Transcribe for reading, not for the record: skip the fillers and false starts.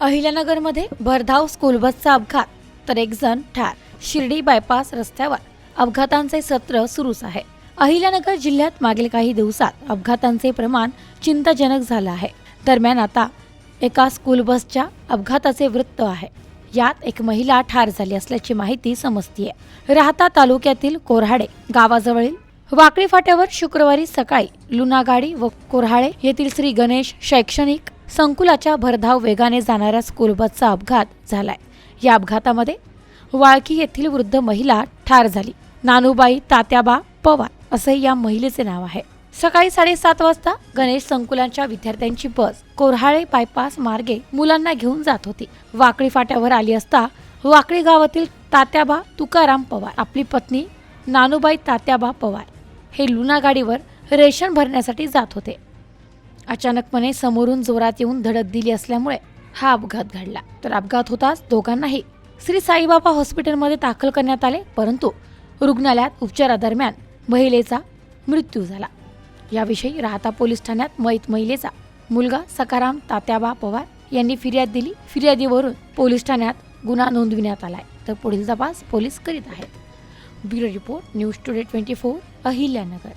अहिल्यानगरमध्ये भरधाव स्कूल बसचा अपघात तर एक जण ठार. शिर्डी बायपास रस्त्यावर अपघातांचे सत्र सुरूच आहे. अहिल्यानगर जिल्ह्यात मागील काही दिवसात अपघातांचे प्रमाण चिंताजनक झालं आहे. दरम्यान आता एका स्कूल बसच्या अपघाताचे वृत्त आहे. यात एक महिला ठार झाली असल्याची माहिती समजतीये. राहता तालुक्यातील कोऱ्हाडे गावाजवळील वाकडी फाट्यावर शुक्रवारी सकाळी लुनागाडी व कोऱ्हाळे येथील श्री गणेश शैक्षणिक संकुलाच्या भरधाव वेगाने जाणाऱ्या स्कूल बसचा अपघात झालाय. या अपघातामध्ये वाळकी येथील वृद्ध महिला ठार झाली. नानूबाई तात्याबा पवार असे या महिलेचे नाव आहे. सकाळी 7:30 वाजता गणेश संकुलाच्या विद्यार्थ्यांची बस कोऱ्हाळे बायपास मार्गे मुलांना घेऊन जात होती. वाकडी फाट्यावर आली असता वाकडी गावातील तात्याबा तुकाराम पवार आपली पत्नी नानूबाई तात्याबा पवार हे लुना गाडीवर रेशन भरण्यासाठी जात होते. अचानकपणे समोरून जोरात येऊन धडक दिली असल्यामुळे हा अपघात घडला. तर अपघात होताच दोघांनाही श्री साईबाबा हॉस्पिटलमध्ये दाखल करण्यात आले, परंतु रुग्णालयात उपचारादरम्यान महिलेचा मृत्यू झाला. याविषयी राहता पोलीस ठाण्यात मयत महिलेचा मुलगा सकाराम तात्याबा पवार यांनी फिर्याद दिली. फिर्यादीवरून पोलीस ठाण्यात गुन्हा नोंदविण्यात आलाय. तर पुढील तपास पोलीस करीत आहेत. Bureau report, news today 24, Ahilyanagar.